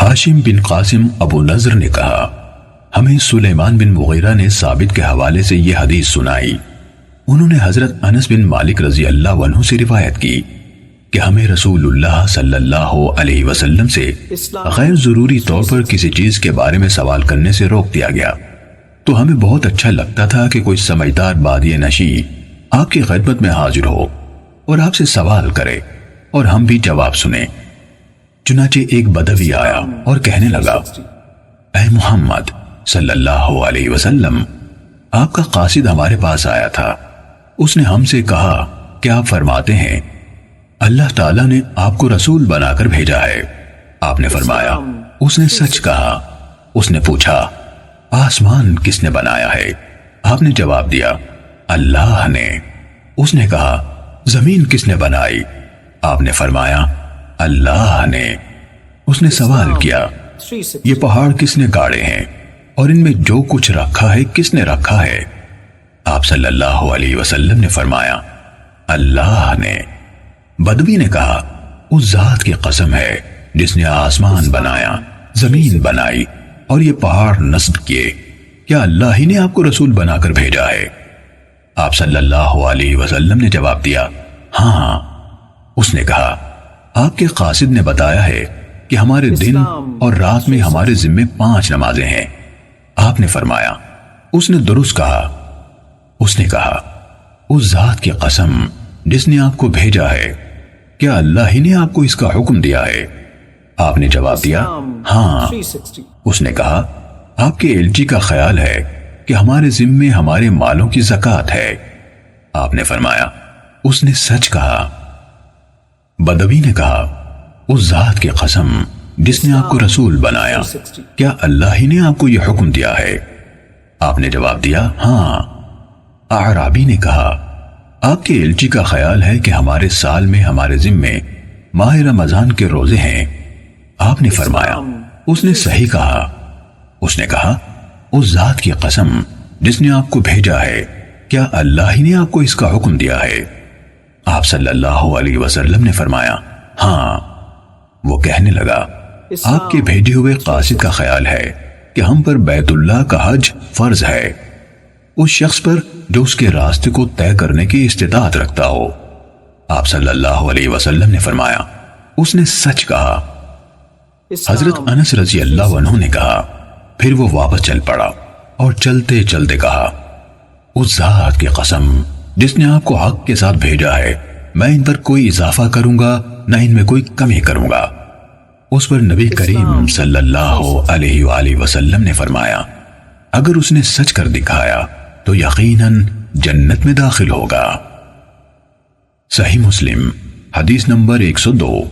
ہاشم بن قاسم ابو نضر نے کہا ہمیں سلیمان بن مغیرہ نے ثابت کے حوالے سے یہ حدیث سنائی۔ انہوں نے حضرت انس بن مالک رضی اللہ عنہ سے روایت کی کہ ہمیں رسول اللہ صلی اللہ علیہ وسلم سے غیر ضروری طور پر کسی چیز کے بارے میں سوال کرنے سے روک دیا گیا، تو ہمیں بہت اچھا لگتا تھا کہ کوئی سمجھدار بادیہ نشیں آپ کی خدمت میں حاضر ہو اور آپ سے سوال کرے اور ہم بھی جواب سنیں۔ چنانچہ ایک بدوی آیا اور کہنے لگا اے محمد صلی اللہ علیہ وسلم، آپ کا قاصد ہمارے پاس آیا تھا، اس نے ہم سے کہا کہ آپ فرماتے ہیں اللہ تعالیٰ نے آپ کو رسول بنا کر بھیجا ہے۔ آپ نے فرمایا اس نے سچ کہا۔ اس نے پوچھا آسمان کس نے بنایا ہے؟ آپ نے جواب دیا اللہ نے۔ اس نے کہا زمین کس نے بنائی؟ آپ نے فرمایا اللہ نے۔ اس نے سوال کیا یہ پہاڑ کس نے گاڑے ہیں اور ان میں جو کچھ رکھا ہے کس نے رکھا ہے؟ آپ صلی اللہ علیہ وسلم نے فرمایا اللہ نے۔ بدوی نے کہا اس ذات کی قسم ہے جس نے آسمان بنایا، زمین بنائی اور یہ پہاڑ نصب کیے، کیا اللہ ہی نے آپ کو رسول بنا کر بھیجا ہے؟ آپ صلی اللہ علیہ وسلم نے جواب دیا ہاں۔ اس نے کہا آپ کے قاصد نے بتایا ہے کہ ہمارے دن اور رات میں ہمارے ذمے 5 نمازیں ہیں۔ آپ نے فرمایا اس نے درست کہا۔ اس نے کہا اس ذات کی قسم جس نے آپ کو بھیجا ہے، کیا اللہ ہی نے آپ کو اس کا حکم دیا ہے؟ آپ نے جواب دیا ہاں۔ اس نے کہا آپ کے الچی کا خیال ہے کہ ہمارے ذمے ہمارے مالوں کی زکوٰۃ ہے۔ آپ نے فرمایا اس نے سچ کہا۔ بدوی نے کہا اس ذات کی قسم جس نے آپ کو رسول بنایا، کیا اللہ ہی نے آپ کو یہ حکم دیا ہے؟ آپ نے جواب دیا ہاں۔ اعرابی نے کہا آپ کے الچی کا خیال ہے کہ ہمارے سال میں ہمارے ذمے ماہ رمضان کے روزے ہیں۔ آپ نے فرمایا اس نے صحیح کہا۔ اس نے کہا اس ذات کی قسم جس نے آپ کو بھیجا ہے، کیا اللہ ہی نے آپ کو اس کا حکم دیا ہے؟ آپ صلی اللہ علیہ وسلم نے فرمایا ہاں۔ وہ کہنے لگا آپ کے بھیجے ہوئے قاصد کا خیال ہے کہ ہم پر بیت اللہ کا حج فرض ہے، اس شخص پر جو اس کے راستے کو طے کرنے کی استطاعت رکھتا ہو۔ آپ صلی اللہ علیہ وسلم نے فرمایا اس نے سچ کہا۔ حضرت انس رضی اللہ عنہ نے کہا پھر وہ واپس چل پڑا اور چلتے چلتے کہا اس ذات کی قسم جس نے آپ کو حق کے ساتھ بھیجا ہے، میں ان پر کوئی اضافہ کروں گا نہ ان میں کوئی کمی کروں گا۔ اس پر نبی کریم صلی اللہ علیہ وآلہ وسلم نے فرمایا اگر اس نے سچ کر دکھایا تو یقیناً جنت میں داخل ہوگا۔ صحیح مسلم حدیث نمبر 102۔